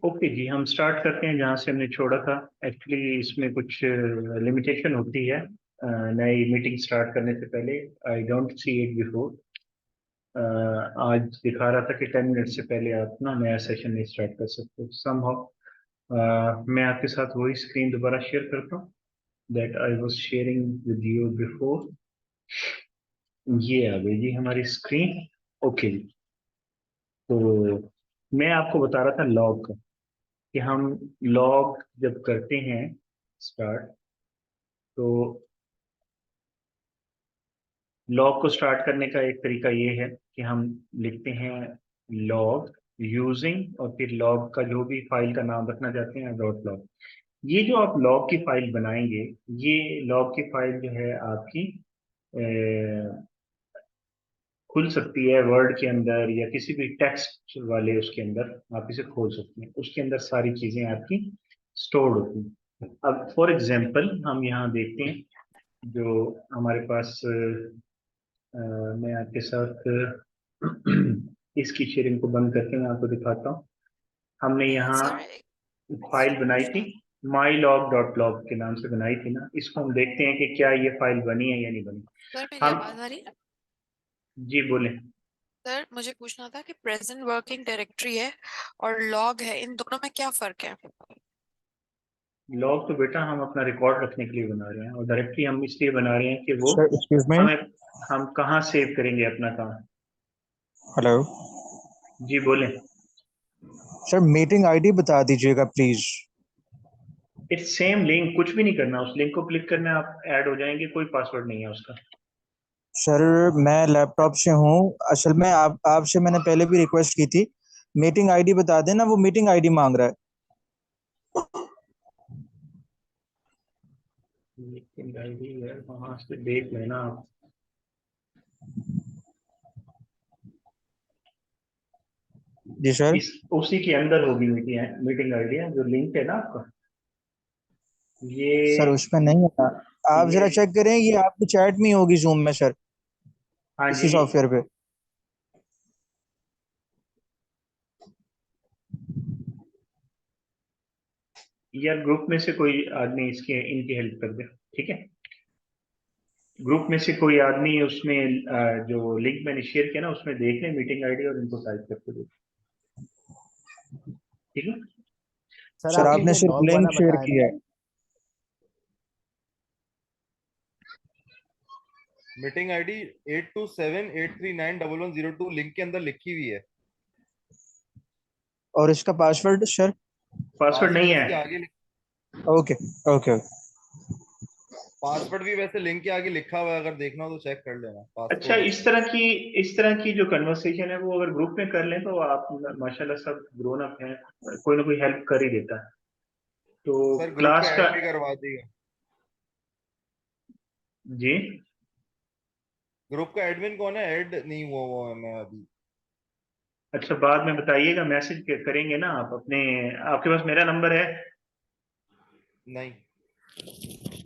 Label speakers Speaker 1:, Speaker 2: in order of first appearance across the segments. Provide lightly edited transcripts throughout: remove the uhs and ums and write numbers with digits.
Speaker 1: Okay जी, हम start करते हैं जहाँ से हमने छोड़ा था। एक्चुअली इसमें कुछ लिमिटेशन होती है नई मीटिंग स्टार्ट करने से पहले। I don't see it before. आज दिखा रहा था कि 10 मिनट से पहले आप ना नया सेशन नहीं स्टार्ट कर सकते समहाउ। मैं आपके साथ वही स्क्रीन दोबारा शेयर करता हूँ that I was sharing with you before. ये आ गई जी हमारी स्क्रीन। ओके जी, तो मैं आपको बता रहा था लॉग कि हम लॉग जब करते हैं स्टार्ट, तो लॉग को स्टार्ट करने का एक तरीका ये है कि हम लिखते हैं लॉग यूजिंग और फिर लॉग का जो भी फाइल का नाम रखना चाहते हैं डॉट लॉग। ये जो आप लॉग की फाइल बनाएंगे, ये लॉग की फाइल जो है आपकी खुल सकती है वर्ड के अंदर या किसी भी टेक्स्ट वाले उसके अंदर। आप इसे खोल सकते हैं, उसके अंदर सारी चीजें आपकी स्टोर्ड होती हैं। अब फॉर एग्जांपल हम यहाँ देखते हैं जो हमारे पास मैं आपके साथ इसकी शेयरिंग को बंद करके मैं आपको दिखाता हूँ। हमने यहाँ
Speaker 2: सर
Speaker 1: फाइल
Speaker 2: सर
Speaker 1: बनाई थी,
Speaker 2: पूछना
Speaker 1: mylog.log के नाम से बनाई थी ना। इसको हम देखते हैं कि क्या ये फाइल बनी है या नहीं बनी।
Speaker 2: सर मेरी
Speaker 1: हम
Speaker 2: आवाज आ रही है।
Speaker 1: जी बोले।
Speaker 2: सर मुझे पूछना था कि प्रेजेंट वर्किंग डायरेक्टरी है और लॉग है, इन दोनों में क्या फर्क है?
Speaker 1: लॉग तो बेटा हम अपना रिकॉर्ड रखने के लिए बना रहे हैं, और डायरेक्टली हम इसलिए बना रहे हैं कि वो
Speaker 3: सर एक्सक्यूज मी।
Speaker 1: हमें हम कहाँ सेव करेंगे अपना काम।
Speaker 3: हेलो
Speaker 1: जी बोले।
Speaker 3: सर, मीटिंग आईडी बता दीजिएगा प्लीज।
Speaker 1: इट्स सेम लिंक, कुछ भी नहीं करना, उस लिंक को क्लिक करना है, आप ऐड हो जाएंगे, कोई पासवर्ड नहीं है उसका।
Speaker 3: सर मैं लैपटॉप से हूँ। असल में आपसे मैंने पहले भी रिक्वेस्ट की थी। मीटिंग आईडी बता देना, वो मीटिंग आईडी मांग रहा है।
Speaker 1: मीटिंग आईडी है, वहां से देख लेना आप।
Speaker 3: जी सर।
Speaker 1: इस उसी के अंदर होगी मीटिंग मीटिंग आईडी जो लिंक है ना आपका।
Speaker 3: सर
Speaker 1: ये
Speaker 3: उसमें नहीं है। आप
Speaker 1: ये
Speaker 3: जरा चेक करें, ये आपकी चैट में ही होगी जूम में सर,
Speaker 1: हाँ जी।
Speaker 3: इसी सॉफ्टवेयर पे।
Speaker 1: यार ग्रुप में से कोई आदमी इसके इनकी हेल्प कर दे, ठीक है। ग्रुप में से कोई आदमी उसमें जो लिंक मैंने शेयर किया ना उसमें देख ले मीटिंग आईडी और इनको टाइप करके दे, ठीक है।
Speaker 4: सर
Speaker 3: सर
Speaker 4: आपने
Speaker 3: आपने
Speaker 4: जो
Speaker 3: सिर्फ
Speaker 4: लॉग
Speaker 3: लिंक
Speaker 4: वाला
Speaker 3: शेयर
Speaker 4: बताया
Speaker 3: किया
Speaker 4: था।
Speaker 3: है।
Speaker 5: मीटिंग आईडी 8278391102 लिंक के अंदर लिखी हुई है।
Speaker 3: और इसका पासवर्ड सर?
Speaker 1: पासवर्ड नहीं
Speaker 5: पासवर्ड
Speaker 1: है।
Speaker 5: इसके आगे
Speaker 3: ओके ओके।
Speaker 5: पासवर्ड भी वैसे लिंक के आगे लिखा हुआ है, अगर देखना हो तो चेक कर लेना,
Speaker 1: अच्छा,
Speaker 5: पासवर्ड
Speaker 1: इस
Speaker 5: होता है।
Speaker 1: तरह की इस तरह की जो कन्वर्सेशन है वो अगर ग्रुप में कर लें तो आप माशाल्लाह सब ग्रोन अप हैं, कोई ना कोई हेल्प कर ही देता है। तो
Speaker 5: सर ग्रुप पे
Speaker 1: क्लास का
Speaker 5: ऐड भी करवा दिया।
Speaker 1: जी।
Speaker 5: ग्रुप का एडमिन कौन है? ऐड नहीं हुआ हुआ है मैं अभी।
Speaker 1: अच्छा, बाद में बताइएगा, मैसेज करेंगे ना आप अपने। आपके पास मेरा नंबर है?
Speaker 5: नहीं।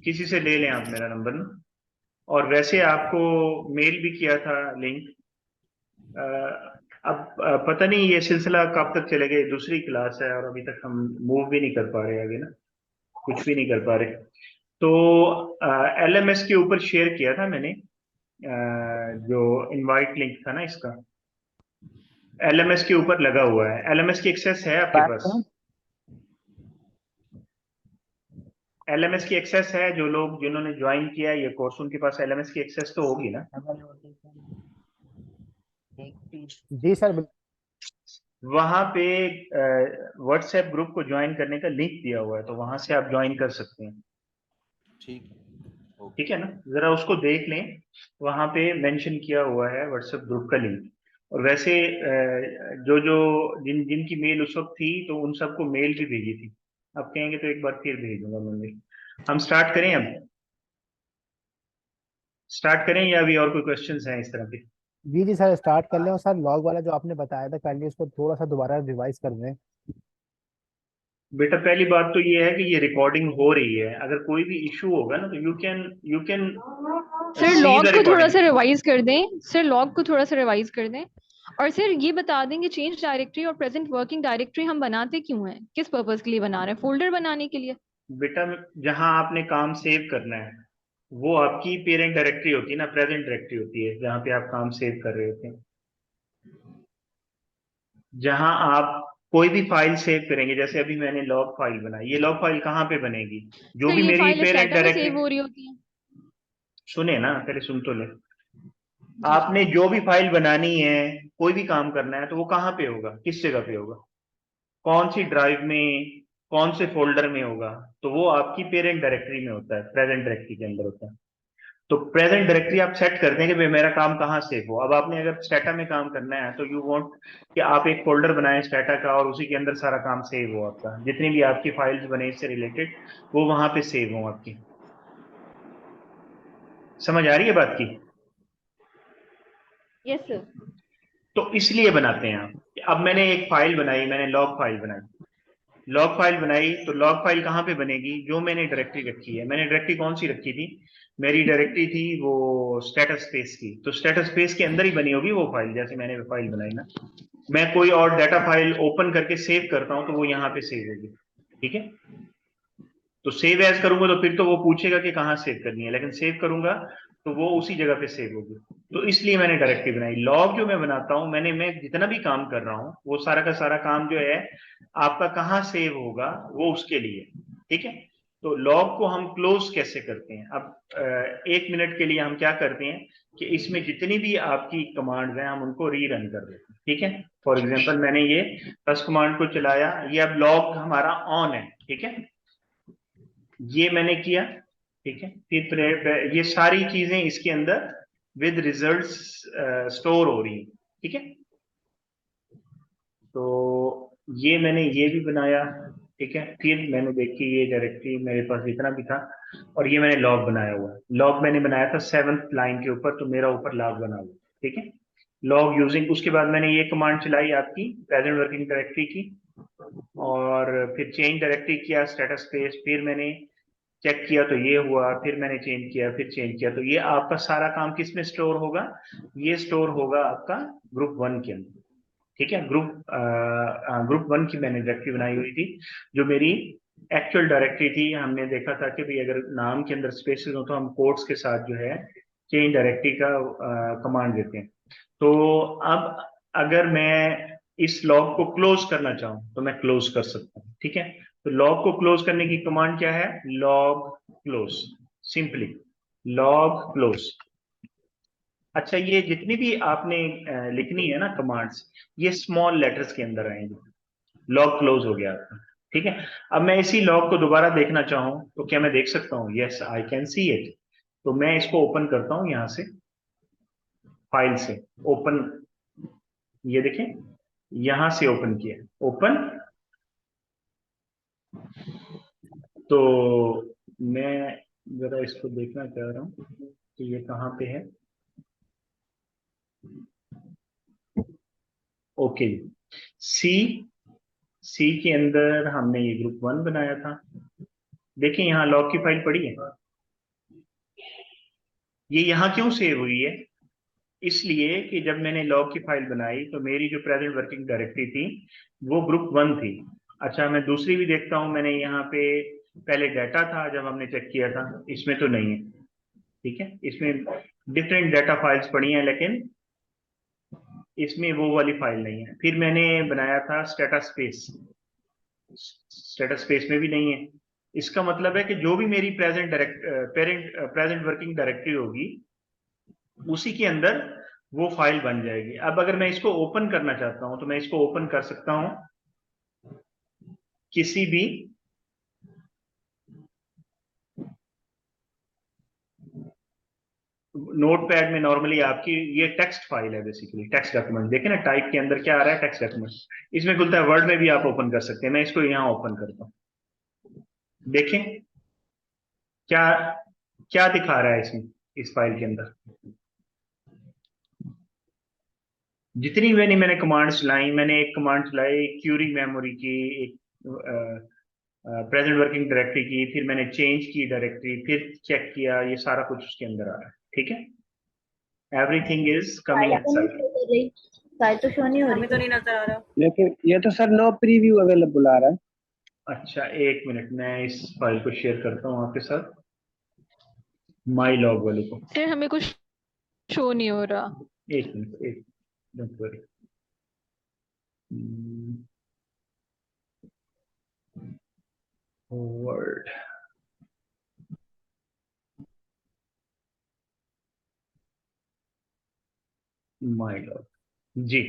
Speaker 1: किसी से ले लें आप मेरा नंबर ना। और वैसे आपको मेल भी किया था लिंक। अब पता नहीं ये सिलसिला कब तक चलेगा, ये दूसरी क्लास है और अभी तक हम मूव भी नहीं कर पा रहे आगे ना, कुछ भी नहीं कर पा रहे। तो एलएमएस के ऊपर शेयर किया था मैंने जो इनवाइट लिंक था ना इसका, एलएमएस के ऊपर लगा हुआ है। एलएमएस की एक्सेस है आपके पास? एलएमएस की एक्सेस है? जो लोग जिन्होंने ज्वाइन किया है ये कोर्स उनके पास एलएमएस की एक्सेस तो होगी ना।
Speaker 4: जी सर
Speaker 1: वहां पे व्हाट्सएप ग्रुप को ज्वाइन करने का लिंक दिया हुआ है, तो वहां से आप ज्वाइन कर सकते हैं,
Speaker 5: ठीक है,
Speaker 1: ठीक
Speaker 5: ओके।
Speaker 1: है ना। जरा उसको देख लें, वहां पे मेंशन किया हुआ है व्हाट्सएप ग्रुप का लिंक। और वैसे जो जो जिनकी मेल उस वक्त थी तो उन सबको मेल भी भेजी थी। अब कहेंगे तो एक बार फिर भेजूंगा मैं मेल। हम स्टार्ट करें अब? स्टार्ट करें या अभी और कोई क्वेश्चंस हैं इस तरह के?
Speaker 4: जी सर स्टार्ट कर लें। और सर लॉग वाला जो आपने बताया था कल, उसको थोड़ा सा दोबारा रिवाइज कर दें।
Speaker 1: बेटा पहली बात तो ये है कि ये रिकॉर्डिंग हो रही है, अगर कोई भी इशू होगा ना तो you can
Speaker 6: sir
Speaker 1: see
Speaker 6: log
Speaker 1: the
Speaker 6: को थोड़ा
Speaker 1: रिकॉर्डिंग।
Speaker 6: सा रिवाइज कर दें। सर लॉग को थोड़ा सा रिवाइज कर दें। और सर ये बता देंगे चेंज डायरेक्टरी और प्रेजेंट वर्किंग डायरेक्टरी हम बनाते क्यों हैं, किस पर्पस के लिए बना रहे हैं? फोल्डर बनाने के लिए?
Speaker 1: बेटा जहां आपने काम सेव करना है वो आपकी पेरेंट डायरेक्टरी होती है ना, प्रेजेंट डायरेक्टरी होती है जहाँ पे आप काम सेव कर रहे होते हैं। जहां आप कोई भी फाइल सेव करेंगे, जैसे अभी मैंने लॉग फाइल बनाई, ये लॉग फाइल कहाँ पे बनेगी? जो
Speaker 6: सर
Speaker 1: भी
Speaker 6: ये
Speaker 1: मेरी
Speaker 6: फाइल
Speaker 1: पेरेंट
Speaker 6: स्टाटा में
Speaker 1: डायरेक्टरी,
Speaker 6: सेव हो रही होती है।
Speaker 1: सुने ना, पहले सुन तो ले।
Speaker 6: जी।
Speaker 1: आपने जो भी फाइल बनानी है, कोई भी काम करना है, तो वो कहाँ पे होगा, किस जगह पे होगा, कौन सी ड्राइव में, कौन से फोल्डर में होगा? तो वो आपकी पेरेंट डायरेक्टरी में होता है, प्रेजेंट डायरेक्टरी के अंदर होता है। तो प्रेजेंट डायरेक्टरी आप सेट करते हैं कि भाई मेरा काम कहाँ सेव हो। अब आपने अगर स्टेटा में काम करना है तो यू वांट कि आप एक फोल्डर बनाएं स्टेटा का और उसी के अंदर सारा काम सेव हो, आपका जितनी भी आपकी फाइल्स बने इससे रिलेटेड वो वहां पे सेव हो आपकी। समझ आ रही है बात की?
Speaker 6: Yes sir.
Speaker 1: तो इसलिए बनाते हैं आप। अब मैंने एक फाइल बनाई, मैंने लॉग फाइल बनाई, लॉग फाइल बनाई, तो लॉग फाइल कहाँ पे बनेगी? जो मैंने डायरेक्टरी रखी है, मैंने डायरेक्टरी कौन सी रखी थी? मेरी डायरेक्टरी थी वो स्टेटस स्पेस की, तो स्टेटस स्पेस के अंदर ही बनी होगी वो फाइल। जैसे मैंने वो फाइल बनाई ना, मैं कोई और डाटा फाइल ओपन करके सेव करता हूं तो वो यहाँ पे सेव होगी, ठीक है। तो सेव एज करूंगा तो फिर तो वो पूछेगा कि कहाँ सेव करनी है, लेकिन सेव करूंगा तो वो उसी जगह पे सेव होगी। तो इसलिए मैंने डायरेक्टरी बनाई। लॉग जो मैं बनाता हूं, मैं जितना भी काम कर रहा हूं वो सारा का सारा काम जो है आपका कहाँ सेव होगा वो उसके लिए, ठीक है। तो लॉग को हम क्लोज कैसे करते हैं? अब 1 मिनट के लिए हम क्या करते हैं कि इसमें जितनी भी आपकी कमांड्स हैं हम उनको रीरन कर देते हैं, ठीक है। फॉर एग्जांपल मैंने ये फर्स्ट कमांड को चलाया, ये अब लॉग हमारा ऑन है, ठीक है, ये मैंने किया, ठीक है। फिर ये सारी चीजें इसके अंदर विद रिजल्ट्स स्टोर हो रही हैं, ठीक है। तो ये मैंने ये भी बनाया, ठीक है। फिर मैंने देखी ये डायरेक्टरी मेरे पास इतना भी था, और ये मैंने लॉग बनाया हुआ है। लॉग मैंने बनाया था 7th लाइन के ऊपर, तो मेरा ऊपर लॉग बना हुआ, ठीक है। लॉग यूजिंग, उसके बाद मैंने ये कमांड चलाई आपकी प्रेजेंट वर्किंग डायरेक्टरी की, और फिर चेंज डायरेक्टरी किया स्टेटस पेज, फिर मैंने चेक किया तो ये हुआ, फिर मैंने चेंज किया, फिर चेंज किया। तो ये आपका सारा काम किस में स्टोर होगा? ये स्टोर होगा आपका ग्रुप 1 के अंदर, ठीक है। ग्रुप 1 की मैंने डायरेक्टरी बनाई हुई थी, जो मेरी एक्चुअल डायरेक्टरी थी। हमने देखा था कि भाई अगर नाम के अंदर स्पेसेस हो तो हम कोड्स के साथ जो है चेंज डायरेक्टरी का कमांड देते हैं। तो अब अगर मैं इस लॉग को क्लोज करना चाहूं तो मैं क्लोज कर सकता हूं, ठीक है। तो लॉग को क्लोज करने की कमांड क्या है? Log close, simply log close. अच्छा, ये जितनी भी आपने लिखनी है ना कमांड्स, ये स्मॉल लेटर्स के अंदर आएंगे। लॉग क्लोज हो गया आपका, ठीक है। अब मैं इसी लॉग को दोबारा देखना चाहूं तो क्या मैं देख सकता हूं? Yes, I can see it. तो मैं इसको ओपन करता हूं यहां से, फाइल से ओपन, ये देखें यहां से ओपन किया, ओपन। तो मैं जरा इसको देखना चाह रहा हूं कि ये कहाँ पे है। ओके, सी, सी के अंदर हमने ये ग्रुप 1 बनाया था। देखिए यहाँ लॉग की फाइल पड़ी है, ये यहाँ क्यों सेव हुई है? इसलिए कि जब मैंने लॉग की फाइल बनाई तो मेरी जो प्रेजेंट वर्किंग डायरेक्टरी थी वो ग्रुप 1 थी। अच्छा, मैं दूसरी भी देखता हूँ, मैंने यहाँ पे पहले डाटा था जब हमने चेक किया था, इसमें तो नहीं है, ठीक है। इसमें डिफरेंट डाटा फाइल्स पड़ी हैं लेकिन इसमें वो वाली फाइल नहीं है। फिर मैंने बनाया था स्टेटस स्पेस, स्टेटस स्पेस में भी नहीं है। इसका मतलब है कि जो भी मेरी प्रेजेंट वर्किंग डायरेक्टरी होगी उसी के अंदर वो फाइल बन जाएगी। अब अगर मैं इसको ओपन करना चाहता हूं तो मैं इसको ओपन कर सकता हूं किसी भी नोटपैड में। नॉर्मली आपकी ये टेक्स्ट फाइल है, बेसिकली टेक्स्ट डॉक्यूमेंट। देखें ना टाइप के अंदर क्या आ रहा है, टेक्स्ट डॉक्यूमेंट। इसमें खुलता है, वर्ड में भी आप ओपन कर सकते हैं। मैं इसको यहाँ ओपन करता हूँ, देखें क्या क्या दिखा रहा है इसमें, इस फाइल के अंदर। जितनी मैंने कमांड्स चलाई, मैंने एक कमांड चलाई क्यूरी मेमोरी की, एक प्रेजेंट वर्किंग डायरेक्टरी की, फिर मैंने चेंज की डायरेक्टरी, फिर चेक किया, ये सारा कुछ उसके अंदर आ रहा है, ठीक है। Everything is coming inside.
Speaker 7: Site तो शो नहीं हो
Speaker 8: हमें
Speaker 7: रही।
Speaker 8: तो नहीं नजर आ रहा।
Speaker 9: लेकिन ये तो सर नो प्रीव्यू अवेलेबल आ रहा है।
Speaker 1: अच्छा, एक मिनट, मैं इस फाइल को शेयर करता हूँ आपके साथ, माई लॉग वाले को।
Speaker 6: सर हमें कुछ शो नहीं हो रहा।
Speaker 1: एक मिनट, एक, don't worry. Word, my log जी।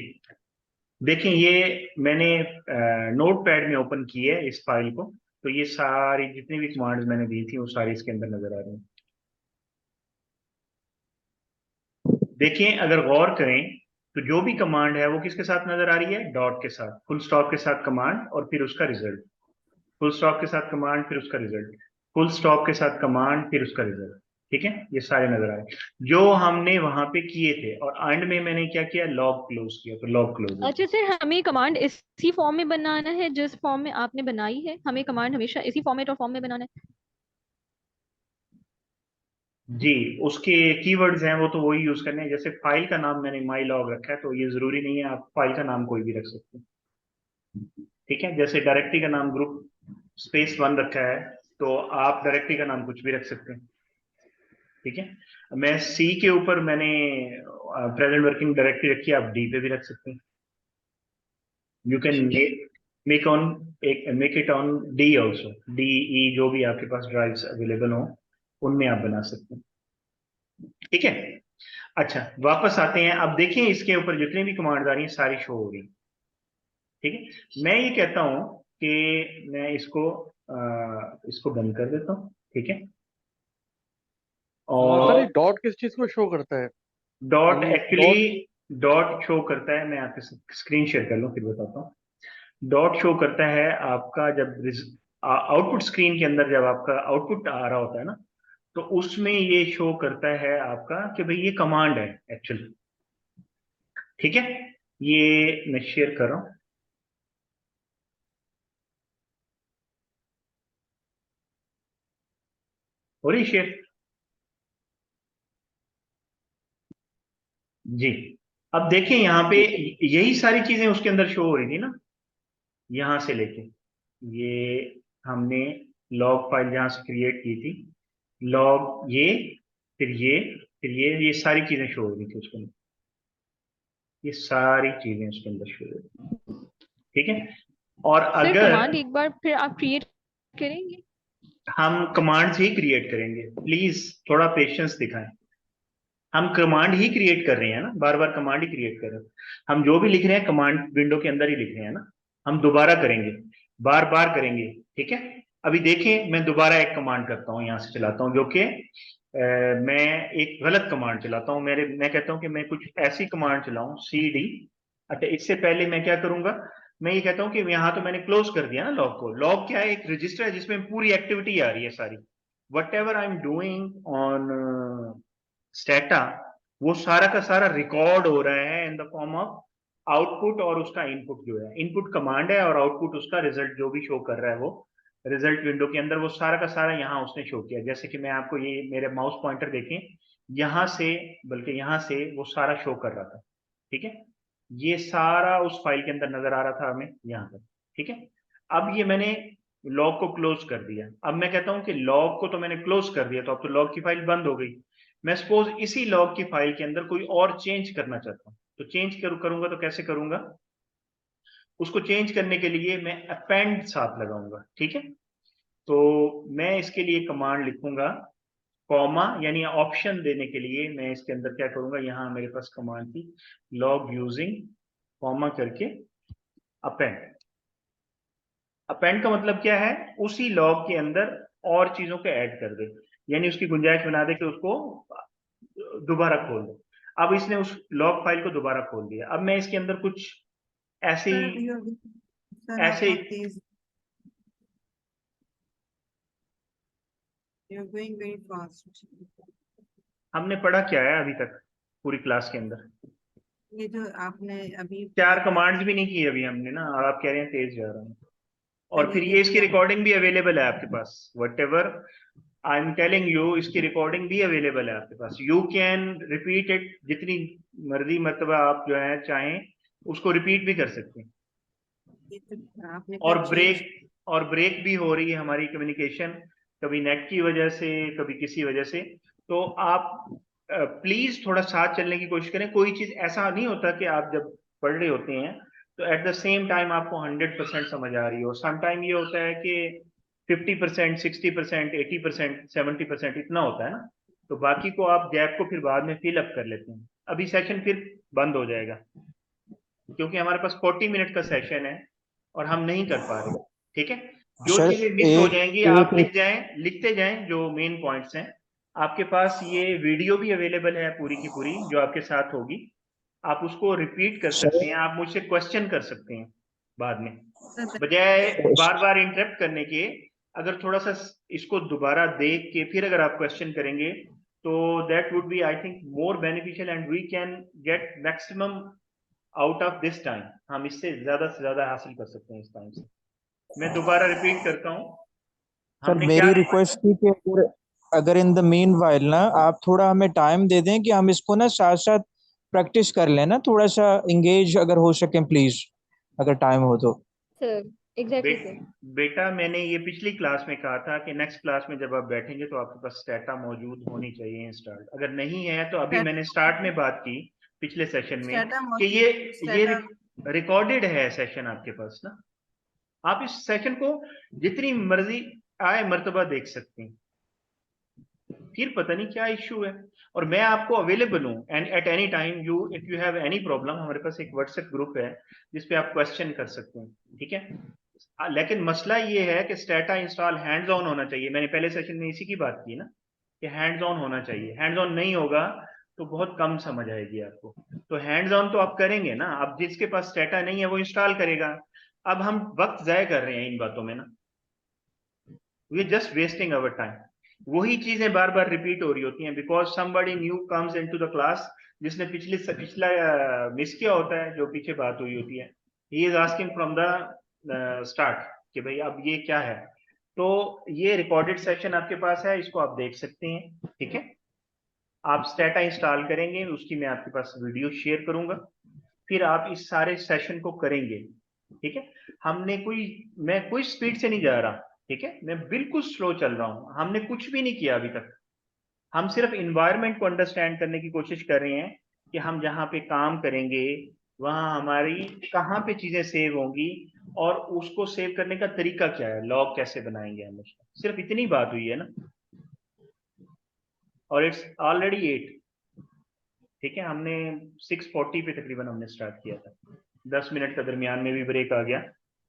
Speaker 1: देखिए, ये मैंने नोट पैड में ओपन की है इस फाइल को, तो ये सारी जितनी भी कमांड्स मैंने दी थी वो सारी इसके अंदर नजर आ रही हैं। देखिए, अगर गौर करें तो जो भी कमांड है वो किसके साथ नजर आ रही है? डॉट के साथ, फुल स्टॉप के साथ कमांड और फिर उसका रिजल्ट, फुल स्टॉप के साथ कमांड फिर उसका रिजल्ट, फुल स्टॉप के साथ कमांड फिर उसका रिजल्ट। ठीक है, ये सारे नजर आए जो हमने वहां पे किए थे। और एंड में मैंने क्या किया? लॉग क्लोज किया, तो लॉग क्लोज हो
Speaker 6: अच्छा सर, हमें कमांड इसी फॉर्म में बनाना है जिस फॉर्म में आपने बनाई है? हमें कमांड हमेशा इसी फॉर्मेट और फॉर्म में बनाना है?
Speaker 1: जी। उसके कीवर्ड्स हैं वो तो वही यूज करने हैं। जैसे फाइल का नाम मैंने माई लॉग रखा है, तो ये जरूरी नहीं है, आप फाइल का नाम कोई भी रख सकते हैं। ठीक है, जैसे डायरेक्टरी का नाम ग्रुप स्पेस 1 रखा है, तो आप डायरेक्टरी का नाम कुछ भी रख सकते हैं। ठीक है, मैं सी के ऊपर मैंने प्रेजेंट वर्किंग डायरेक्टरी रखी है, आप डी पे भी रख सकते हैं। You can make it on D also, D E जो भी आपके पास ड्राइव्स अवेलेबल हो उनमें आप बना सकते हैं। ठीक है, अच्छा वापस आते हैं। अब देखिए, इसके ऊपर जितनी भी कमांड आ रही हैं सारी शो हो रही। ठीक है, मैं ये कहता हूं कि मैं इसको बंद कर देता हूं। ठीक है,
Speaker 10: सर ये
Speaker 1: और
Speaker 10: डॉट किस चीज को शो करता है?
Speaker 1: डॉट
Speaker 10: ये
Speaker 1: एक्चुअली डॉट शो करता है, मैं आपके स्क्रीन शेयर कर लूं फिर बताता हूँ। डॉट शो करता है आपका जब आउटपुट स्क्रीन के अंदर जब आपका आउटपुट आ रहा होता है ना, तो उसमें ये शो करता है आपका कि भाई ये कमांड है एक्चुअली। ठीक है, ये मैं शेयर कर रहा हूं। हो रही शेयर? जी। अब देखिए यहाँ पे यही सारी चीजें उसके अंदर शो हो रही थी ना, यहां से लेके ये हमने लॉग फाइल जहां से क्रिएट की थी, लॉग ये, फिर ये, फिर ये सारी चीजें शो हो रही थी उसके अंदर, ये सारी चीजें उसके अंदर शो हो रही थी। ठीक है, और
Speaker 6: सर
Speaker 1: अगर
Speaker 6: कमांड एक बार फिर आप क्रिएट करेंगे?
Speaker 1: हम कमांड ही क्रिएट करेंगे, प्लीज थोड़ा पेशेंस दिखाएं। हम कमांड ही क्रिएट कर रहे हैं ना, बार बार कमांड ही क्रिएट कर रहे हैं। हम जो भी लिख रहे हैं कमांड विंडो के अंदर ही लिख रहे हैं ना, हम दोबारा करेंगे, बार बार करेंगे। ठीक है, अभी देखें, मैं दोबारा एक कमांड करता हूं, यहां से चलाता हूं, जो कि मैं एक गलत कमांड चलाता हूं। मैं कहता हूं कि मैं कुछ ऐसी कमांड चलाऊं, सी डी। अच्छा, इससे पहले मैं क्या करूंगा, मैं ये कहता हूं कि यहाँ तो मैंने क्लोज कर दिया ना लॉग को। लॉग क्या है? एक रजिस्टर है जिसमें पूरी एक्टिविटी आ रही है सारी, what ever I am doing on strata, वो सारा का सारा रिकॉर्ड हो रहा है in the form of output, और उसका इनपुट जो है, इनपुट कमांड है और आउटपुट उसका रिजल्ट जो भी शो कर रहा है वो रिजल्ट विंडो के अंदर, वो सारा का सारा यहाँ उसने शो किया। जैसे कि मैं आपको ये मेरे माउस पॉइंटर देखें, यहां से, बल्कि यहां से वो सारा शो कर रहा था। ठीक है, ये सारा उस फाइल के अंदर नजर आ रहा था हमें यहाँ पर। ठीक है, अब ये मैंने लॉग को क्लोज कर दिया। अब मैं कहता हूं कि लॉग को तो मैंने क्लोज कर दिया, तो अब तो लॉग की फाइल बंद हो गई। मैं सपोज इसी लॉग की फाइल के अंदर कोई और चेंज करना चाहता हूं, तो चेंज करूंगा तो कैसे करूंगा? उसको चेंज करने के लिए मैं अपेंड साथ लगाऊंगा। ठीक है, तो मैं इसके लिए कमांड लिखूंगा कॉमा, यानी ऑप्शन देने के लिए मैं इसके अंदर क्या करूंगा, यहां मेरे पास कमांड थी लॉग यूजिंग कॉमा करके अपेंड। अपेंड का मतलब क्या है? उसी लॉग के अंदर और चीजों को ऐड कर दे, यानी उसकी गुंजाइश बना दे कि उसको दोबारा खोल दो। अब इसने उस लॉग फाइल को दोबारा खोल दिया। अब मैं इसके अंदर कुछ ऐसे
Speaker 8: सर आप
Speaker 1: ऐसे
Speaker 8: बहुत तेज, you are going very fast.
Speaker 1: हमने पढ़ा क्या है अभी तक पूरी क्लास के अंदर?
Speaker 8: ये जो आपने अभी
Speaker 1: 4 कमांड्स भी नहीं की अभी हमने ना, और आप कह रहे हैं तेज जा रहा हूँ। और
Speaker 8: मैंने
Speaker 1: फिर
Speaker 8: ये
Speaker 1: ये इसकी
Speaker 8: किया।
Speaker 1: रिकॉर्डिंग भी अवेलेबल है आपके पास, whatever I am telling you, इसकी रिकॉर्डिंग भी अवेलेबल है आपके पास। यू कैन रिपीट इट जितनी मर्जी मरतबा आप जो है चाहें, उसको रिपीट भी कर सकते हैं।
Speaker 8: ये तो आपने
Speaker 1: और
Speaker 8: फिर change-
Speaker 1: ब्रेक भी हो रही है हमारी कम्युनिकेशन, कभी नेट की वजह से, कभी किसी वजह से। तो आप प्लीज थोड़ा साथ चलने की कोशिश करें। कोई चीज ऐसा नहीं होता कि आप जब पढ़ रहे होते हैं तो एट द सेम टाइम आपको 100% समझ आ रही हो। सम टाइम ये होता है कि 50%, 60%, 80%, 70% इतना होता है ना, तो बाकी को आप गैप को फिर बाद में फिल अप कर लेते हैं। अभी सेशन फिर बंद हो जाएगा क्योंकि हमारे पास 40 मिनट का सेशन है और हम नहीं कर पा रहे। ठीक है, जो
Speaker 3: सर
Speaker 1: चीजें मिस हो
Speaker 3: एक
Speaker 1: जाएंगी आप लिखते जाएं जो मेन पॉइंट्स हैं। आपके पास ये वीडियो भी अवेलेबल है पूरी की पूरी जो आपके साथ होगी, आप उसको रिपीट कर सकते हैं, आप मुझसे क्वेश्चन कर सकते हैं बाद में, बजाय बार बार इंटरप्ट करने के। अगर थोड़ा सा इसको दोबारा देख के फिर अगर आप क्वेश्चन करेंगे तो that would be I think more beneficial and we can get maximum out of this time. हम इससे ज्यादा हासिल कर सकते हैं इस टाइम से। मैं दोबारा रिपीट करता हूँ,
Speaker 3: सर
Speaker 1: हमने क्या
Speaker 3: मेरी रिक्वेस्ट थी कि अगर इन द मीन वाइल ना आप थोड़ा हमें टाइम दे दें कि हम इसको ना साथ साथ प्रैक्टिस कर लें ना, थोड़ा सा इंगेज अगर हो सके प्लीज, अगर टाइम हो तो।
Speaker 6: Sir exactly sir.
Speaker 1: बेटा मैंने ये पिछली क्लास में कहा था कि नेक्स्ट क्लास में जब आप बैठेंगे तो आपके पास स्टेटा मौजूद होनी चाहिए इंस्टॉल्ड। अगर नहीं है तो अभी मैंने स्टार्ट में बात की पिछले सेशन में
Speaker 8: Stata
Speaker 1: कि ये
Speaker 8: Stata-
Speaker 1: रिकॉर्डेड है सेशन आपके पास ना, आप इस सेशन को जितनी मर्जी आए मर्तबा देख सकते हैं। फिर पता नहीं क्या इश्यू है, और मैं आपको अवेलेबल हूँ and at any time you if you have any problem. हमारे पास एक व्हाट्सएप ग्रुप है जिसपे आप क्वेश्चन कर सकते हैं। ठीक है, लेकिन मसला ये है कि स्टेटा इंस्टॉल हैंड्स ऑन होना चाहिए। मैंने पहले सेशन में इसी की बात की ना कि हैंड्स ऑन होना चाहिए। हैंड्स ऑन नहीं होगा तो बहुत कम समझ आएगी आपको। तो हैंड्स ऑन तो आप करेंगे ना, अब जिसके पास स्टेटा नहीं है वो इंस्टॉल करेगा। अब हम वक्त जाया कर रहे हैं इन बातों में ना, we just wasting our time. वही चीजें बार बार रिपीट हो रही होती हैं because somebody new comes into the class, जिसने पिछला मिस किया होता है, जो पीछे बात हुई होती है, he is asking from the start कि भाई अब ये क्या है। तो ये रिकॉर्डेड सेशन आपके पास है, इसको आप देख सकते हैं। ठीक है, आप स्टेटा इंस्टॉल करेंगे, उसकी मैं आपके पास वीडियो शेयर करूंगा, फिर आप इस सारे सेशन को करेंगे। ठीक है, मैं कोई स्पीड से नहीं जा रहा। ठीक है, मैं बिल्कुल स्लो चल रहा हूं, हमने कुछ भी नहीं किया अभी तक। हम सिर्फ इन्वायरमेंट को अंडरस्टैंड करने की कोशिश कर रहे हैं कि हम जहाँ पे काम करेंगे वहां हमारी कहाँ पे चीजें सेव होंगी और उसको सेव करने का तरीका क्या है, लॉग कैसे बनाएंगे हम उसका, सिर्फ इतनी बात हुई है ना। और इट्स ऑलरेडी 8। ठीक है, हमने 6:40 पे तकरीबन हमने स्टार्ट किया था, 10 मिनट का दरमियान में भी ब्रेक आ गया।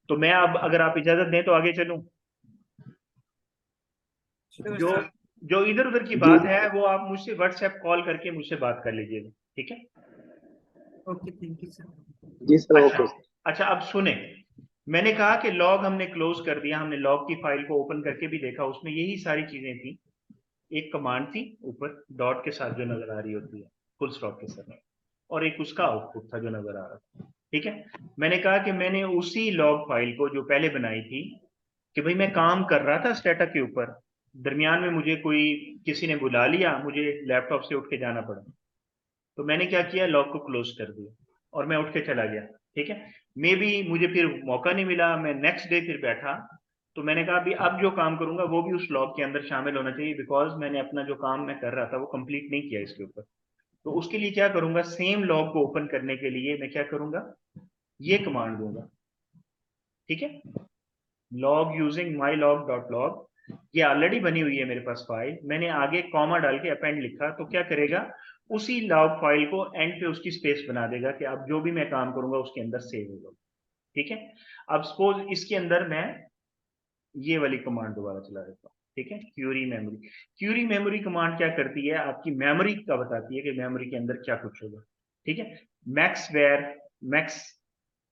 Speaker 1: तो मैं अब अगर आप इजाजत दें तो आगे चलूं।
Speaker 8: Sure,
Speaker 1: जो
Speaker 8: sir.
Speaker 1: जो इधर उधर की बात है वो आप मुझसे व्हाट्सएप कॉल करके मुझसे बात कर लीजिएगा। ठीक है,
Speaker 8: Okay, thank you, sir.
Speaker 9: जी सर
Speaker 1: अच्छा
Speaker 9: ओके।
Speaker 1: अच्छा, अब सुने, मैंने कहा कि लॉग हमने क्लोज कर दिया, हमने लॉग की फाइल को ओपन करके भी देखा, उसमें यही सारी चीजें थी। एक कमांड थी ऊपर डॉट के साथ जो नजर आ रही होती है फुल स्टॉप के साथ, और एक उसका आउटपुट था जो नजर आ रहा था। ठीक है, मैंने कहा कि मैंने उसी लॉग फाइल को जो पहले बनाई थी कि भाई मैं काम कर रहा था स्टेटा के ऊपर, दरमियान में मुझे किसी ने बुला लिया, मुझे लैपटॉप से उठ के जाना पड़ा, तो मैंने क्या किया, लॉग को क्लोज कर दिया और मैं उठ के चला गया। ठीक है, मे बी मुझे फिर मौका नहीं मिला, मैं नेक्स्ट डे फिर बैठा, तो मैंने कहा अभी अब जो काम करूंगा वो भी उस लॉग के अंदर शामिल होना चाहिए बिकॉज मैंने अपना जो काम मैं कर रहा था वो कंप्लीट नहीं किया इसके ऊपर। तो उसके लिए क्या करूंगा, सेम लॉग को ओपन करने के लिए मैं क्या करूंगा, ये कमांड दूंगा। ठीक है, log using my log dot log, ये ऑलरेडी बनी हुई है मेरे पास फाइल, मैंने आगे कॉमा डाल के अपेंड लिखा, तो क्या करेगा उसी लॉग फाइल को एंड पे उसकी स्पेस बना देगा कि अब जो भी मैं काम करूंगा उसके अंदर सेव होगा। ठीक है, अब सपोज इसके अंदर मैं ये वाली कमांड दोबारा चला देता हूँ। ठीक है, क्यूरी मेमोरी कमांड क्या करती है, आपकी मेमोरी का बताती है कि मेमोरी के अंदर क्या कुछ होगा। ठीक है, मैक्स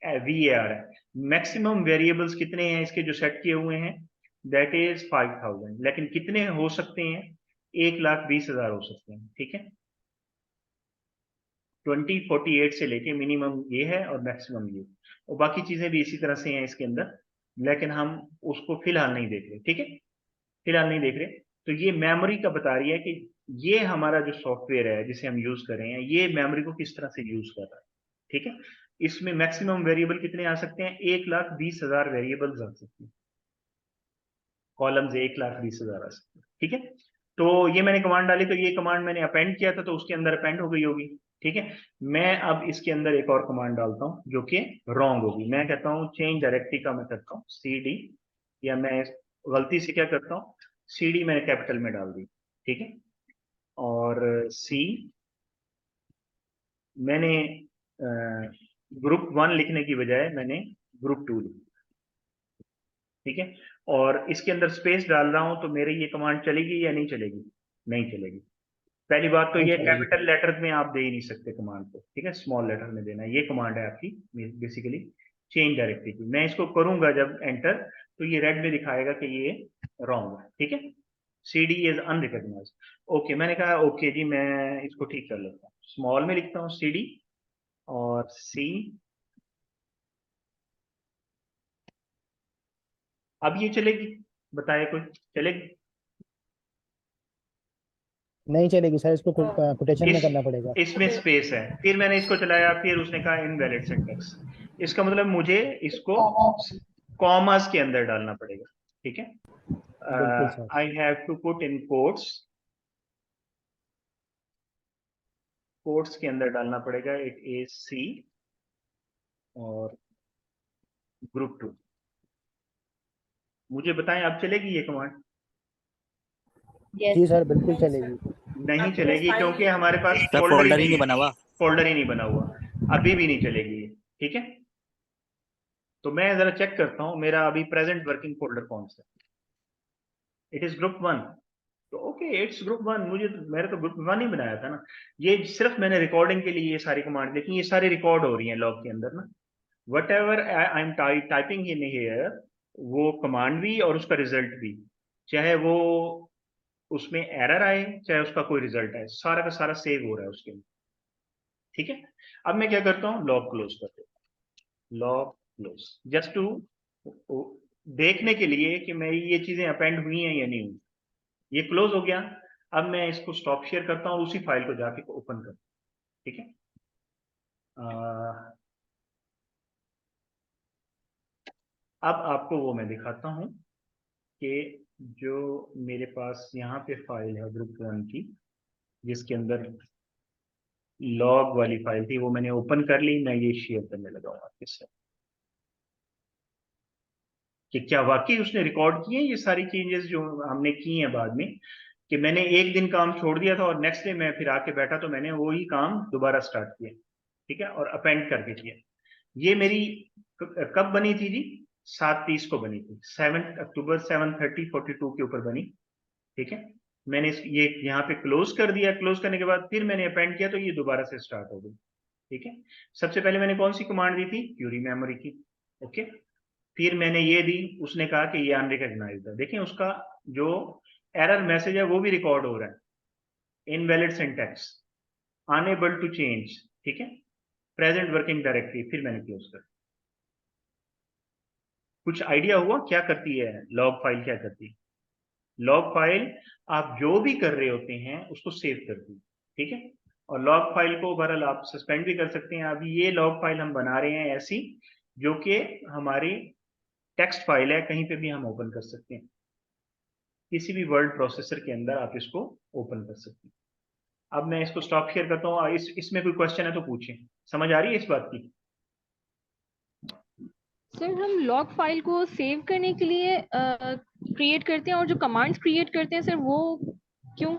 Speaker 1: VAR है, मैक्सिमम वेरिएबल्स कितने हैं इसके जो सेट किए हुए हैं, दैट इज 5000, लेकिन कितने हो सकते हैं, 1,20,000 हो सकते हैं। ठीक है, 2048 से लेके मिनिमम ये है और मैक्सिमम ये, और बाकी चीजें भी इसी तरह से हैं इसके अंदर, लेकिन हम उसको फिलहाल नहीं देख रहे। ठीक है, फिलहाल नहीं देख रहे। तो ये मेमोरी का बता रही है कि ये हमारा जो सॉफ्टवेयर है जिसे हम यूज कर रहे हैं ये मेमोरी को किस तरह से यूज कर रहा है। ठीक है, इसमें मैक्सिमम वेरिएबल कितने आ सकते हैं? 1,20,000 वेरिएबल्स आ सकते हैं, कॉलम्स 1,20,000 आ सकते हैं। ठीक है, तो ये मैंने कमांड डाली, तो ये कमांड मैंने अपेंड किया था, तो उसके अंदर अपेंड हो गई होगी। ठीक है, मैं अब इसके अंदर एक और कमांड डालता हूँ जो कि रॉन्ग होगी। मैं कहता हूँ चेंज डायरेक्टरी का मैं करता हूँ CD, या मैं गलती से क्या करता हूँ, CD मैंने कैपिटल में डाल दी। ठीक है, और C मैंने ग्रुप 1 लिखने की बजाय मैंने ग्रुप 2 लिखा। ठीक है, और इसके अंदर स्पेस डाल रहा हूं, तो मेरी ये कमांड चलेगी या नहीं चलेगी? नहीं चलेगी। पहली बात तो
Speaker 4: नहीं
Speaker 1: ये
Speaker 4: चलेगी।
Speaker 1: कैपिटल लेटर में आप दे ही नहीं सकते कमांड को। ठीक है, स्मॉल लेटर में देना है। ये कमांड है आपकी बेसिकली चेंज डायरेक्टरी की। मैं इसको करूंगा जब एंटर, तो ये रेड में दिखाएगा कि ये रॉन्ग है। ठीक है, CD इज अनरिकॉग्नाइज्ड। ओके, मैंने कहा ओके जी, मैं इसको ठीक कर लेता हूँ। स्मॉल में लिखता हूँ CD और C। अब ये चलेगी? बताए कोई, चलेगी?
Speaker 4: नहीं चलेगी सर, इसको कोटेशन में करना पड़ेगा।
Speaker 1: इसमें स्पेस है। फिर मैंने इसको चलाया, फिर उसने कहा इनवैलिड सिंटैक्स। इसका मतलब मुझे इसको कॉमास के अंदर डालना पड़ेगा। ठीक है,
Speaker 4: बिल्कुल sir.
Speaker 1: I have to put in quotes, quotes के अंदर डालना पड़ेगा। इट इज C और ग्रुप 2। मुझे बताएं अब चलेगी ये कमांड?
Speaker 4: जी सर, बिल्कुल चलेगी।
Speaker 1: नहीं चलेगी, क्योंकि हमारे पास फोल्डर ही नहीं बना हुआ। फोल्डर ही नहीं बना हुआ, अभी भी नहीं चलेगी ये। ठीक है, तो मैं जरा चेक करता हूं मेरा अभी प्रेजेंट वर्किंग फोल्डर कौन सा है। It is group 1। तो ओके, इट्स ग्रुप 1। मैंने तो ग्रुप 1 ही बनाया था ना। ये सिर्फ मैंने रिकॉर्डिंग के लिए ये सारी कमांड देखी, ये सारी रिकॉर्ड हो रही हैं लॉग के अंदर ना। What ever I am typing in here, वो कमांड भी और उसका रिजल्ट भी, चाहे वो उसमें एरर आए चाहे उसका कोई रिजल्ट आए, सारा का सारा सेव हो रहा है उसके अंदर। ठीक है, अब मैं क्या करता हूँ, लॉग क्लोज कर देता हूँ। लॉग क्लोज जस्ट टू देखने के लिए कि मैं ये चीजें अपेंड हुई हैं या नहीं हुई। ये क्लोज हो गया। अब मैं इसको स्टॉप शेयर करता हूँ और उसी फाइल को जाके ओपन करता हूँ। ठीक है, अब आपको वो मैं दिखाता हूँ कि जो मेरे पास यहाँ पे फाइल है ग्रुप 1 की, जिसके अंदर लॉग वाली फाइल थी, वो मैंने ओपन कर ली। मैं ये शेयर करने लगा हूँ आपके साथ कि क्या वाकई उसने रिकॉर्ड किए ये सारी चेंजेस जो हमने की हैं बाद में। कि मैंने एक दिन काम छोड़ दिया था और नेक्स्ट डे मैं फिर आके बैठा तो मैंने वही काम दोबारा स्टार्ट किया। ठीक है, और अपेंड करके किया। ये मेरी कब बनी थी जी? 7:30 को बनी थी, 7 अक्टूबर 7:30:42 के ऊपर बनी। ठीक है, मैंने ये यहाँ पे क्लोज कर दिया। क्लोज करने के बाद फिर मैंने अपेंड किया तो ये दोबारा से स्टार्ट हो गई। ठीक है, सबसे पहले मैंने कौन सी कमांड दी थी? क्यूरी मेमोरी की। ओके, फिर मैंने ये दी, उसने कहा कि ये अनरिकॉग्नाइज्ड है। देखें उसका जो एरर मैसेज है वो भी रिकॉर्ड हो रहा है। Invalid syntax, unable to change. ठीक है, प्रेजेंट वर्किंग डायरेक्टरी। फिर मैंने क्लोज कर। कुछ आइडिया हुआ क्या करती है लॉग फाइल? क्या करती है लॉग फाइल? आप जो भी कर रहे होते हैं उसको सेव करती है। ठीक है, और लॉग फाइल को बहरहाल आप सस्पेंड भी कर सकते हैं। अभी ये लॉग फाइल हम बना रहे हैं ऐसी, जो कि हमारी टेक्स्ट फाइल है, कहीं पे भी हम ओपन कर सकते हैं। किसी भी वर्ड प्रोसेसर के अंदर आप इसको ओपन कर सकते हैं। अब मैं इसको स्टॉप शेयर करता हूँ। इसमें कोई क्वेश्चन है तो पूछें। समझ आ रही है इस बात की?
Speaker 6: सर हम लॉग फाइल को सेव करने के लिए क्रिएट करते हैं और जो कमांड्स क्रिएट करते हैं सर वो क्यों?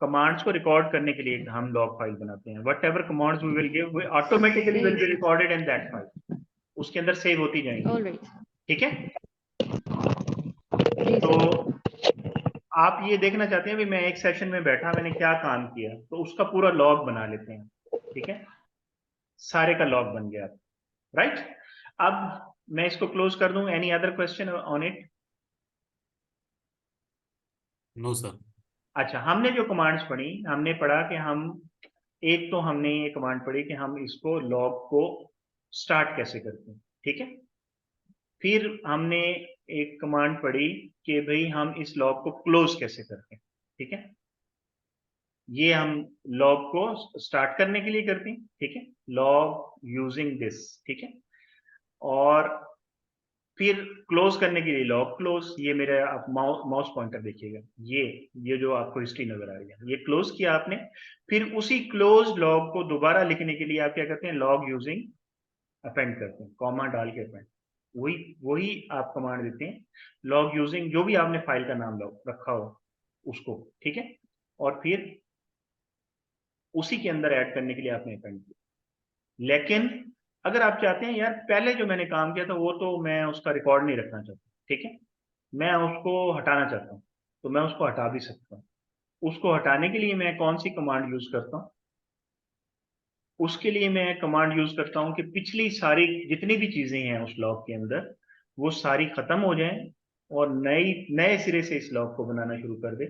Speaker 1: कमांड्स को रिकॉर्ड करने के लिए हम लॉग फाइल बनाते हैं। Whatever commands we will give automatically will be recorded in that file, उसके अंदर सेव होती जाएंगी।
Speaker 6: ऑलराइट।
Speaker 1: ठीक है,
Speaker 6: जी
Speaker 1: तो
Speaker 6: सर।
Speaker 1: आप ये देखना चाहते हैं भी मैं एक सेशन में बैठा मैंने क्या काम किया, तो उसका पूरा लॉग बना लेते हैं। ठीक है, सारे का लॉग बन गया। राइट, अब मैं इसको क्लोज कर दूं। Any other question on it?
Speaker 7: No sir.
Speaker 1: अच्छा, हमने जो कमांड्स पढ़ी, हमने पढ़ा कि हम एक तो हमने ये कमांड पढ़ी कि हम इसको लॉग को स्टार्ट कैसे करते हैं। ठीक है, फिर हमने एक कमांड पढ़ी कि भाई हम इस लॉग को क्लोज कैसे करते हैं। ठीक है, ये हम लॉग को स्टार्ट करने के लिए करते हैं, ठीक है, लॉग यूजिंग दिस, ठीक है। और फिर क्लोज करने के लिए लॉग क्लोज, ये मेरे आप माउस पॉइंटर देखिएगा, ये जो आपको हिस्ट्री नजर आ रही है, ये क्लोज किया आपने। फिर उसी क्लोज लॉग को दोबारा लिखने के लिए आप क्या करते हैं, लॉग यूजिंग अपेंड करते हैं, कॉमा डाल के अपेंड, वही वही आप कमांड देते हैं, लॉग यूजिंग जो भी आपने फाइल का नाम रखा हो उसको, ठीक है। और फिर उसी के अंदर ऐड करने के लिए आपने अपेंड किया। लेकिन अगर आप चाहते हैं यार पहले जो मैंने काम किया था वो तो मैं उसका रिकॉर्ड नहीं रखना चाहता, ठीक है, मैं उसको हटाना चाहता हूँ, तो मैं उसको हटा भी सकता हूँ। उसको हटाने के लिए मैं कौन सी कमांड यूज करता हूँ, उसके लिए मैं कमांड यूज करता हूँ कि पिछली सारी जितनी भी चीजें हैं उस लॉग के अंदर वो सारी खत्म हो जाएं और नए सिरे से इस लॉग को बनाना शुरू कर दे।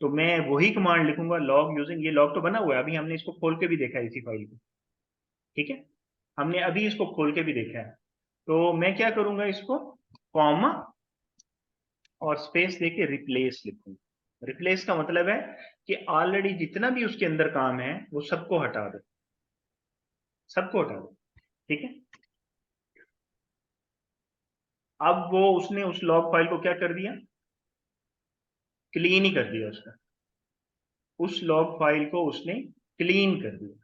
Speaker 1: तो मैं वही कमांड लिखूंगा, लॉग यूजिंग, ये लॉग तो बना हुआ है, अभी हमने इसको खोल के भी देखा है इसी फाइल को, ठीक है, हमने अभी इसको खोल के भी देखा है। तो मैं क्या करूंगा, इसको कॉमा और स्पेस देके रिप्लेस लिखूंगा। रिप्लेस का मतलब है कि ऑलरेडी जितना भी उसके अंदर काम है वो सबको हटा दो, सबको हटा दो, ठीक है। अब वो उसने उस लॉग फाइल को क्या कर दिया, क्लीन ही कर दिया उसका, उस लॉग फाइल को उसने क्लीन कर दिया।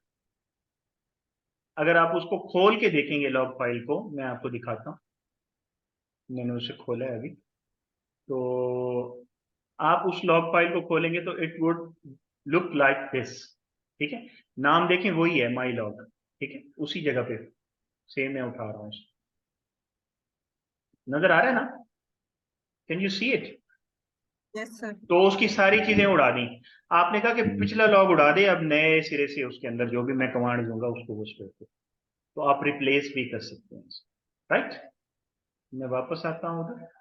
Speaker 1: अगर आप उसको खोल के देखेंगे लॉग फाइल को, मैं आपको दिखाता हूं, मैंने उसे खोला है अभी, तो आप उस लॉग फाइल को खोलेंगे तो it would look like this, ठीक है। नाम देखें वही है, माई लॉग, ठीक है, उसी जगह पे सेम मैं उठा रहा हूं, नजर आ रहा है ना, can you see it.
Speaker 8: Yes sir.
Speaker 1: तो उसकी सारी चीजें उड़ा दी। आपने कहा कि पिछला लॉग उड़ा दे, अब नए सिरे से उसके अंदर जो भी मैं कमांड दूंगा उसको उस पे, तो आप रिप्लेस भी कर सकते हैं, राइट। मैं वापस आता हूं उधर।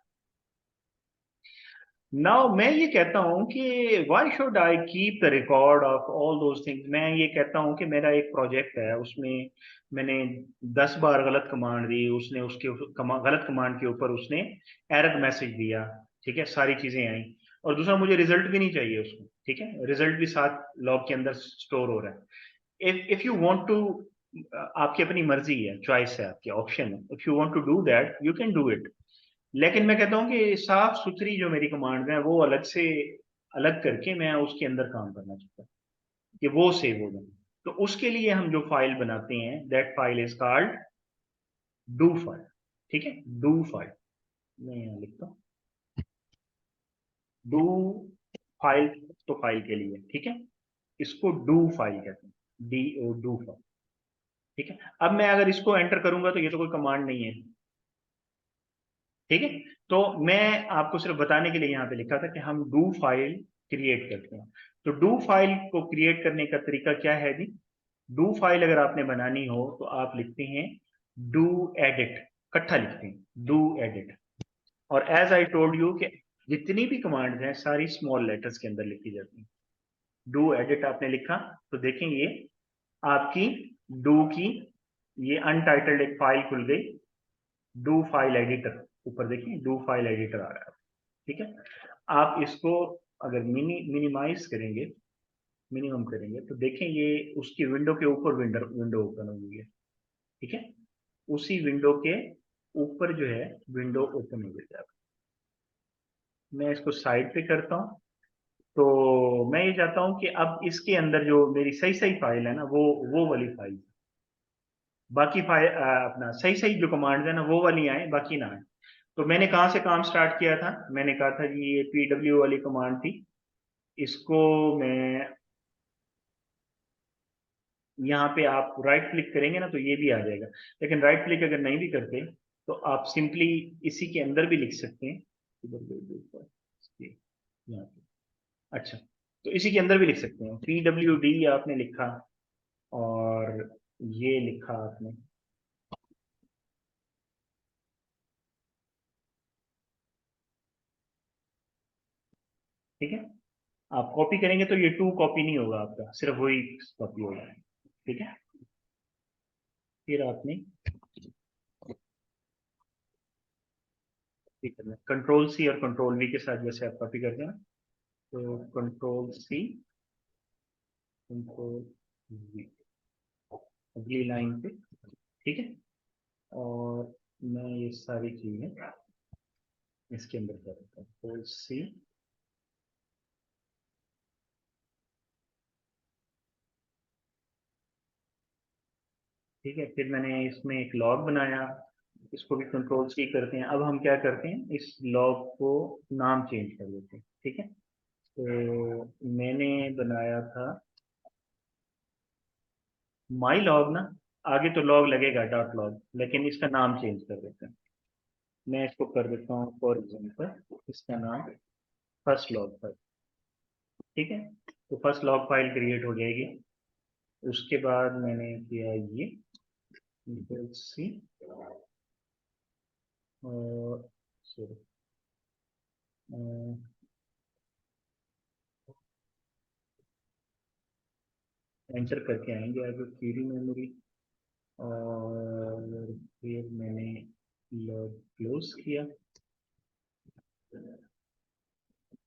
Speaker 1: नाउ मैं ये कहता हूं कि why should I keep the record of all those things. मैं ये कहता हूं कि मेरा एक प्रोजेक्ट है, उसमें मैंने 10 बार गलत कमांड दी, उसने उसके गलत कमांड के ऊपर उसने एरर मैसेज दिया, ठीक है, सारी चीजें आई, और दूसरा मुझे रिजल्ट भी नहीं चाहिए उसको, ठीक है, रिजल्ट भी साथ लॉग के अंदर स्टोर हो रहा है। इफ यू वांट टू, आपकी अपनी मर्जी है, चॉइस है, आपकी ऑप्शन है, if you want to do that you can do it. लेकिन मैं कहता हूं कि साफ सुथरी जो मेरी कमांड है वो अलग से अलग करके मैं उसके अंदर काम करना चाहता हूँ कि वो सेव हो जाए। तो उसके लिए हम जो फाइल बनाते हैं, that file is called do file, ठीक है, डू फाइल, मैं यहाँ लिखता हूँ डू फाइल, तो फाइल के लिए, ठीक है, इसको डू फाइल कहते हैं, डी ओ डू फाइल, ठीक है। अब मैं अगर इसको एंटर करूंगा तो ये तो कोई कमांड नहीं है, ठीक है। तो मैं आपको सिर्फ बताने के लिए यहाँ पे लिखा था कि हम डू फाइल क्रिएट करते हैं। तो डू फाइल को क्रिएट करने का तरीका क्या है जी, डू फाइल अगर आपने बनानी हो तो आप लिखते हैं डू एडिट, इकट्ठा लिखते हैं डू एडिट। और एज आई टोल्ड यू कि जितनी भी कमांड्स हैं सारी स्मॉल लेटर्स के अंदर लिखी जाती हैं। डू एडिट आपने लिखा तो देखें ये आपकी डू की ये अनटाइटल्ड एक फाइल खुल गई, डू फाइल एडिटर, ऊपर देखिए डू फाइल एडिटर आ रहा है, ठीक है। आप इसको अगर मिनिमाइज करेंगे, मिनिमम करेंगे तो देखें ये उसकी विंडो के ऊपर विंडो ओपन हो गई है, ठीक है, उसी विंडो के ऊपर जो है विंडो ओपन हो गई है। मैं इसको साइड पे करता हूँ, तो मैं ये चाहता हूँ कि अब इसके अंदर जो मेरी सही सही फाइल है ना वो वाली फाइल, बाकी फाइल अपना सही सही जो कमांड है ना वो वाली आए, बाकी ना आए। तो मैंने कहाँ से काम स्टार्ट किया था, मैंने कहा था जी ये pw वाली कमांड थी, इसको मैं यहाँ पे आप राइट क्लिक करेंगे ना तो ये भी आ जाएगा, लेकिन राइट क्लिक अगर नहीं भी करते तो आप सिंपली इसी के अंदर भी लिख सकते हैं, यहाँ पे, अच्छा, तो इसी के अंदर भी लिख सकते हैं, pwd आपने लिखा और ये लिखा आपने, ठीक है। आप कॉपी करेंगे तो ये टू कॉपी नहीं होगा आपका, सिर्फ वही कॉपी होगा, ठीक है। फिर आपने करना कंट्रोल सी और कंट्रोल वी के साथ, जैसे आप कॉपी करते हैं तो कंट्रोल सी कंट्रोल V, अगली लाइन पे, ठीक है। और मैं ये सारी चीजें इसके अंदर कर देता हूँ, कंट्रोल C, ठीक है। फिर मैंने इसमें एक लॉग बनाया, इसको भी कंट्रोल C करते हैं। अब हम क्या करते हैं, इस लॉग को नाम चेंज कर देते हैं, ठीक है। तो मैंने बनाया था माई लॉग ना, आगे तो लॉग लगेगा डॉट लॉग, लेकिन इसका नाम चेंज कर देते हैं। मैं इसको कर देता हूँ फॉर एग्जाम्पल, इसका नाम फर्स्ट लॉग फाइल, ठीक है। तो फर्स्ट लॉग फाइल क्रिएट हो जाएगी। उसके बाद मैंने किया ये सी, और sorry, एंटर करके आएंगे आगे क्वेरी मेमोरी, और फिर मैंने लॉग क्लोज किया।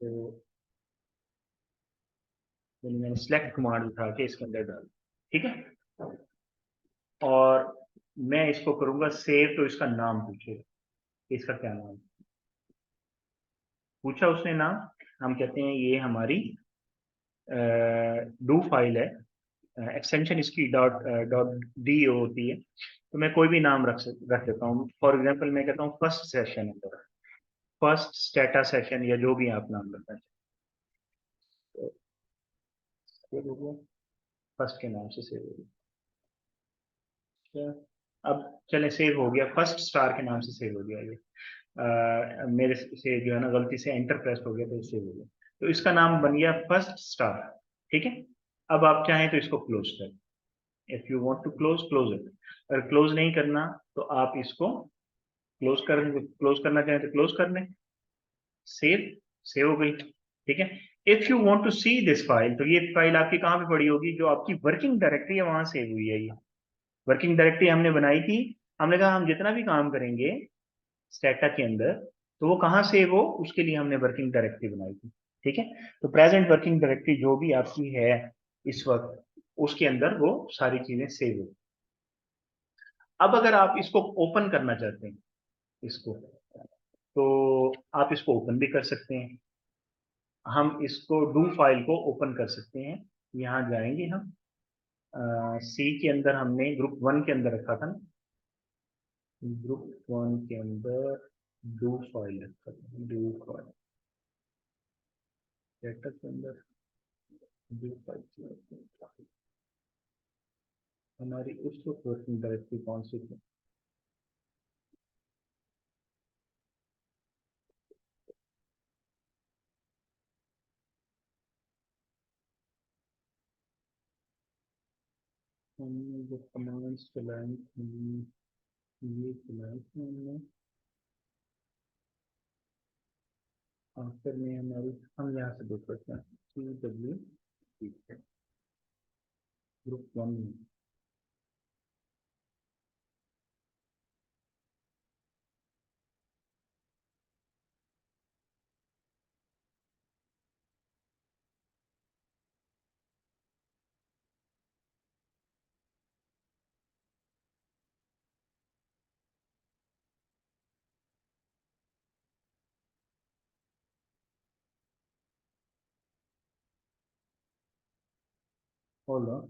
Speaker 1: तो मैंने सेलेक्ट कमांड उठा के इसके अंदर डाल, ठीक है। और मैं इसको करूंगा सेव, तो इसका नाम पूछेगा, इसका क्या नाम पूछा उसने नाम। हम कहते हैं ये हमारी डू फाइल है, एक्सटेंशन इसकी डॉट डॉट डी होती है। तो मैं कोई भी नाम रख देता हूँ। फॉर एग्जांपल मैं कहता हूँ फर्स्ट सेशन है, फर्स्ट स्टेटा सेशन, या जो भी आप नाम रखना चाहें। तो फर्स्ट के नाम से सेव हो गया। अब चले, सेव हो गया, फर्स्ट स्टार के नाम से सेव हो गया ये। मेरे से जो है ना गलती से एंटर प्रेस हो गया तो सेव हो गया। तो इसका नाम बन गया फर्स्ट स्टार, ठीक है। अब आप चाहें तो इसको क्लोज करें, if you want to close, close it. अगर क्लोज नहीं करना तो आप इसको क्लोज करना चाहें तो क्लोज कर लें। सेव हो गई, ठीक है। If you want to see this file, तो ये फाइल आपकी कहाँ पे पड़ी होगी, जो आपकी वर्किंग डायरेक्टरी है वहां सेव हुई है। ये वर्किंग डायरेक्टरी हमने बनाई थी। हमने कहा हम जितना भी काम करेंगे स्टेटा के अंदर, तो वो कहाँ सेव हो, उसके लिए हमने वर्किंग डायरेक्टरी बनाई थी, ठीक है। तो प्रेजेंट वर्किंग डायरेक्टरी जो भी आपकी है इस वक्त, उसके अंदर वो सारी चीजें सेव हो। अब अगर आप इसको ओपन करना चाहते हैं इसको, तो आप इसको ओपन भी कर सकते हैं। हम इसको डू फाइल को ओपन कर सकते हैं। यहाँ जाएंगे हम, सी के अंदर हमने ग्रुप 1 के अंदर रखा था ना, ग्रुप 1 के अंदर डू फाइल रखा था, डू फाइल डेटा के अंदर डू फाइल हमारी उस वक्त वर्किंग डायरेक्टरी कौन सी थी, हमने जो कमांड्स चलाई थी, ये चलाई थी हमने आखिर में हमारी। हम यहाँ से देख सकते हैं CW ग्रुप 1 में। hold on,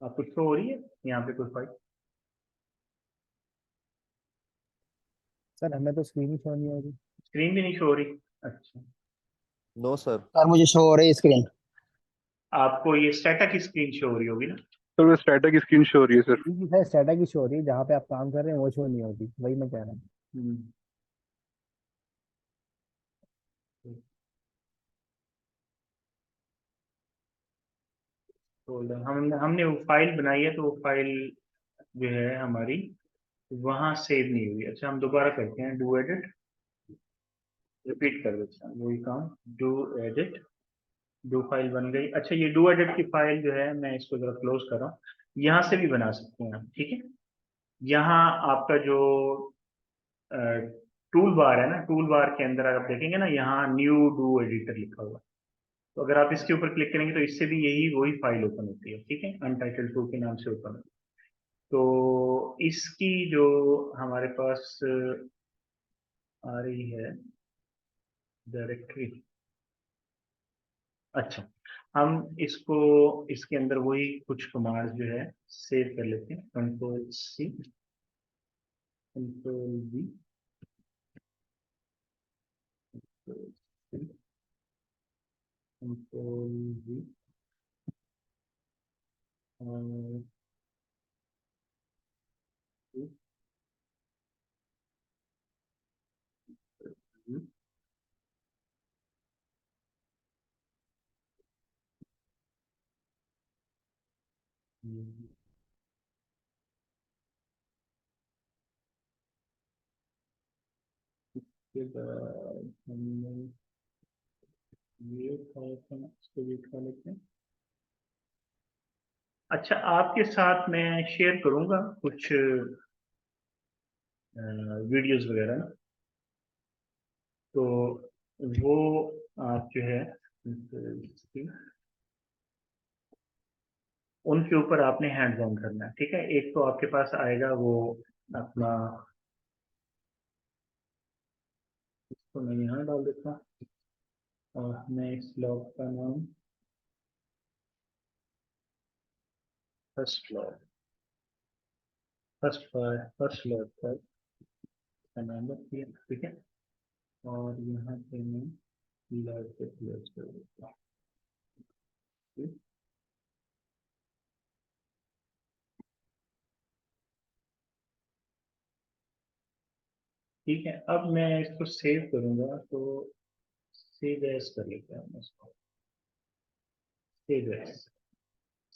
Speaker 1: आपको शो हो रही है यहाँ पे कोई फाइल?
Speaker 4: सर हमें तो स्क्रीन ही शो नहीं हो रही।
Speaker 1: स्क्रीन भी नहीं शो हो रही? अच्छा,
Speaker 5: नो सर।
Speaker 9: सर मुझे शो हो रही है स्क्रीन।
Speaker 1: आपको ये स्टेटा की स्क्रीन शो हो रही होगी ना?
Speaker 7: सर वो स्टेटा की स्क्रीन शो हो रही है सर।
Speaker 4: है स्टेटा की शो हो रही है, जहाँ पे आप काम कर रहे हैं वो शो नहीं होती, वही मैं कह रहा हूँ।
Speaker 1: हम्म, hold on, हमने वो फाइल बनाई है, तो वो फाइल जो है हमारी वहां सेव नहीं हुई। अच्छा, हम दोबारा करते हैं, डू एडिट, रिपीट कर देते हैं वही काम, डू एडिट, डू फाइल बन गई। अच्छा, ये डू एडिट की फाइल जो है, मैं इसको जरा क्लोज कर रहा हूँ। यहाँ से भी बना सकते हैं आप, ठीक है। यहाँ आपका जो टूल बार है ना, टूल बार के अंदर आप देखेंगे ना, यहाँ न्यू डू एडिटर लिखा हुआ है। तो अगर आप इसके ऊपर क्लिक करेंगे तो इससे भी यही वही फाइल ओपन होती है, ठीक है, अनटाइटल्ड 2 के नाम से ओपन होती है। तो इसकी जो हमारे पास आ रही है डायरेक्टरी, अच्छा, हम इसको इसके अंदर वही कुछ कमांड्स जो है सेव कर लेते हैं। Control C, control V, control V, और इसके बाद हमने ये उठाया था, इसको भी उठा लेते हैं। अच्छा, आपके साथ मैं शेयर करूंगा कुछ वीडियोस वगैरह ना, तो वो आप जो है उनके ऊपर आपने हैंड्स ऑन करना है, ठीक है। एक तो आपके पास आएगा वो अपना, इसको मैं यहाँ डाल देता हूँ और मैं इस लॉग का नाम फर्स्ट लॉग, फर्स्ट लॉग का नाम रख दिया, ठीक है। और यहाँ पे मैं लॉग पे क्लोज कर देता हूँ, ठीक? ठीक है, अब मैं इसको सेव करूंगा, तो सेव एज कर लेते हैं हम इसको, सेव एज,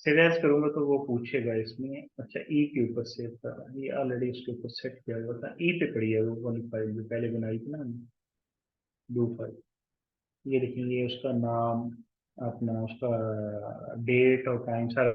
Speaker 1: सेव एज करूंगा तो वो पूछेगा इसमें, अच्छा ई के ऊपर सेव कर रहा है, ये ऑलरेडी इसके ऊपर सेट किया हुआ था, ई पे पड़ी है वो वाली फाइल जो पहले बनाई थी ना हमने, दो फाइल। ये देखेंगे उसका नाम, अपना उसका डेट और टाइम सारा